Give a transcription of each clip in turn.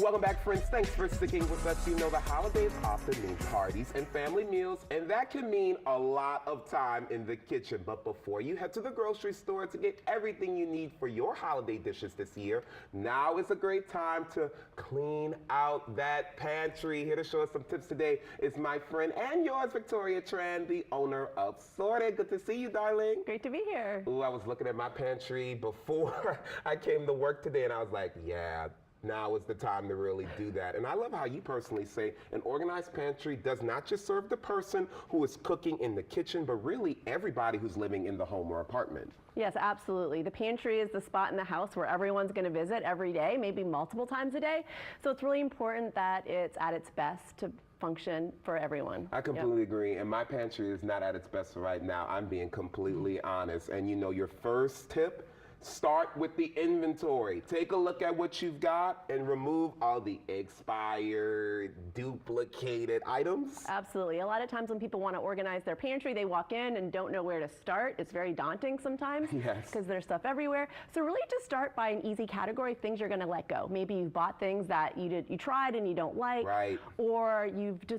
Welcome back, friends. Thanks for sticking with us. You know the holidays often mean parties and family meals, and that can mean a lot of time in the kitchen. But before you head to the grocery store to get everything you need for your holiday dishes this year, now is a great time to clean out that pantry. Here to show us some tips today is my friend and yours, Victoria Tran, the owner of Sorted. Good to see you, darling. Great to be here. Ooh, I was looking at my pantry before I came to work today, and I was like, yeah, now is the time to really do that. And I love how you personally say an organized pantry does not just serve the person who is cooking in the kitchen, but really everybody who's living in the home or apartment. Yes, absolutely. The pantry is the spot in the house where everyone's going to visit every day, maybe multiple times a day. So it's really important that it's at its best to function for everyone. I completely agree. And my pantry is not at its best right now. I'm being completely honest. And you know, your first tip, start with the inventory. Take a look at what you've got and remove all the expired, duplicated items. Absolutely. A lot of times when people want to organize their pantry, they walk in and don't know where to start. It's very daunting sometimes because there's stuff everywhere. So really just start by an easy category, things you're going to let go. Maybe you've bought things that you tried and you don't like, right, or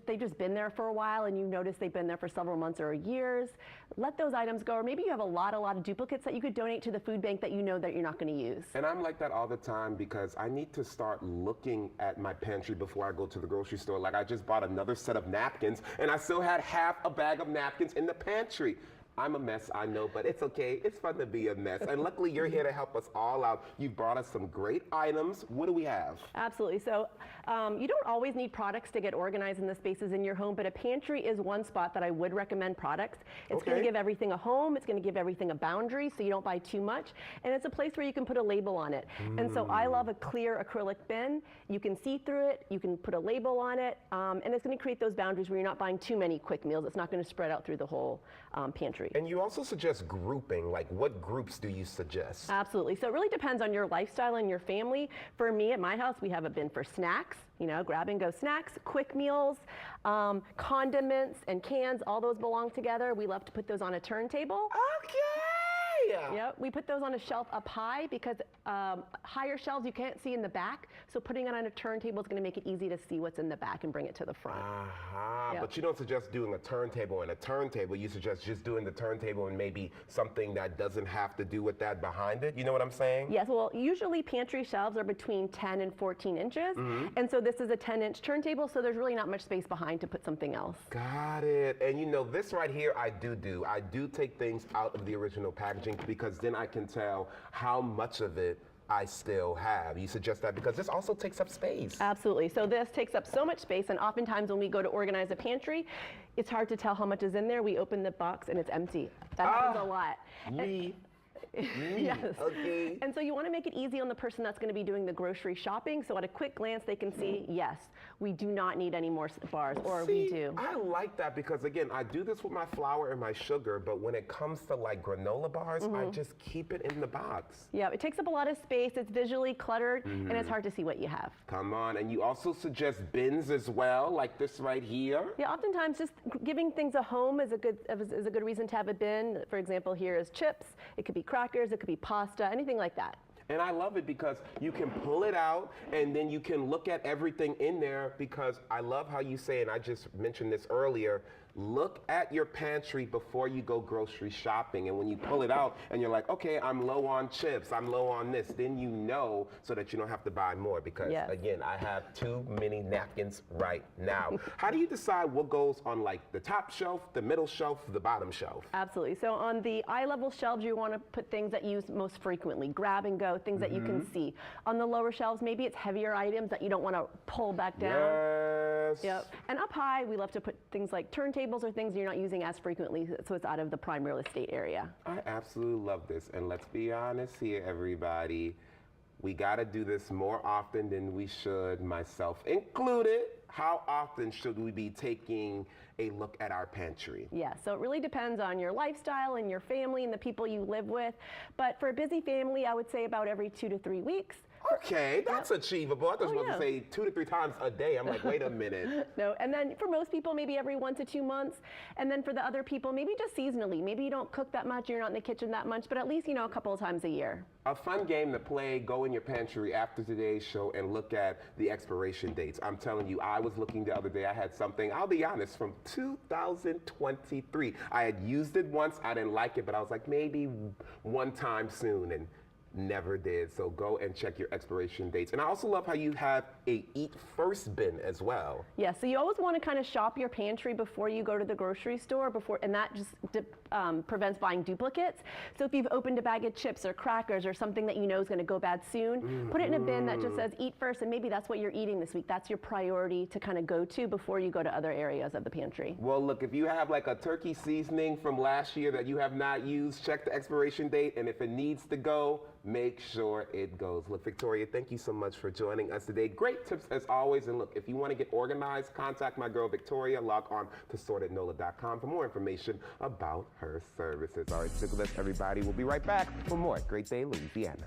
they've just been there for a while and you notice they've been there for several months or years. Let those items go. Or maybe you have a lot of duplicates that you could donate to the food bank that you know that you're not going to use. And I'm like that all the time because I need to start looking at my pantry before I go to the grocery store. Like I just bought another set of napkins and I still had half a bag of napkins in the pantry. I'm a mess, I know, but it's okay. It's fun to be a mess. And luckily, you're here to help us all out. You've brought us some great items. What do we have? Absolutely. So you don't always need products to get organized in the spaces in your home, but a pantry is one spot that I would recommend products. It's going to give everything a home. It's going to give everything a boundary so you don't buy too much. And it's a place where you can put a label on it. And so I love a clear acrylic bin. You can see through it. You can put a label on it. And it's going to create those boundaries where you're not buying too many quick meals. It's not going to spread out through the whole pantry. And you also suggest grouping. Like, what groups do you suggest? Absolutely. So it really depends on your lifestyle and your family. For me, at my house, we have a bin for snacks, grab and go snacks, quick meals, condiments and cans, all those belong together. We love to put those on a turntable. Okay. Yep, we put those on a shelf up high because higher shelves you can't see in the back. So putting it on a turntable is going to make it easy to see what's in the back and bring it to the front. Yep. But you don't suggest doing a turntable and a turntable. You suggest just doing the turntable and maybe something that doesn't have to do with that behind it. You know what I'm saying? Yes. Well, usually pantry shelves are between 10 and 14 inches. And so this is a 10-inch turntable, so there's really not much space behind to put something else. Got it. And you know, this right here I do take things out of the original packaging because then I can tell how much of it I still have. You suggest that because this also takes up space. Absolutely. So this takes up so much space, and oftentimes when we go to organize a pantry, it's hard to tell how much is in there. We open the box and it's empty. That happens a lot. Yes. Okay. And so you want to make it easy on the person that's going to be doing the grocery shopping. So at a quick glance, they can see, yes, we do not need any more bars, or we do. I like that because, again, I do this with my flour and my sugar, but when it comes to like granola bars, I just keep it in the box. Yeah, it takes up a lot of space. It's visually cluttered, and it's hard to see what you have. Come on. And you also suggest bins as well, like this right here? Yeah, oftentimes just giving things a home is a good reason to have a bin. For example, here is chips. It could be crackers, it could be pasta, anything like that. And I love it because you can pull it out and then you can look at everything in there, because I love how you say, and I just mentioned this earlier, look at your pantry before you go grocery shopping. And when you pull it out and you're like, okay, I'm low on chips, I'm low on this, then you know, so that you don't have to buy more, because again, I have too many napkins right now. How do you decide what goes on like the top shelf, the middle shelf, the bottom shelf? Absolutely. So on the eye level shelves, you want to put things that you use most frequently, grab and go, things that you can see. On the lower shelves, maybe it's heavier items that you don't want to pull back down. Yes. Yep. And up high, we love to put things like turntables or things you're not using as frequently, so it's out of the prime real estate area. I absolutely love this. And let's be honest here, everybody. We got to do this more often than we should, myself included. how often should we be taking a look at our pantry? Yeah, so it really depends on your lifestyle and your family and the people you live with. But for a busy family, I would say about every 2 to 3 weeks. Okay, that's achievable. I thought you were supposed to say 2 to 3 times a day. I'm like, wait a minute. No, and then for most people, maybe every 1 to 2 months. And then for the other people, maybe just seasonally. Maybe you don't cook that much, you're not in the kitchen that much, but at least, a couple of times a year. A fun game to play, go in your pantry after today's show and look at the expiration dates. I'm telling you, I was looking the other day, I had something, I'll be honest, from 2023. I had used it once, I didn't like it, but I was like, maybe one time soon, and never did. So go and check your expiration dates. And I also love how you have a eat first bin as well. Yeah, so you always want to kind of shop your pantry before you go to the grocery store, and that just prevents buying duplicates. So if you've opened a bag of chips or crackers or something that you know is going to go bad soon, put it in a bin that just says eat first, and maybe that's what you're eating this week. That's your priority to kind of go to before you go to other areas of the pantry. Well, look, if you have like a turkey seasoning from last year that you have not used, check the expiration date, and if it needs to go, make sure it goes. Look, Victoria, thank you so much for joining us today. Great tips as always. And look, if you want to get organized, contact my girl Victoria. Log on to sortednola.com for more information about her services. All right, stick with us, everybody. We'll be right back for more Great Day Louisiana.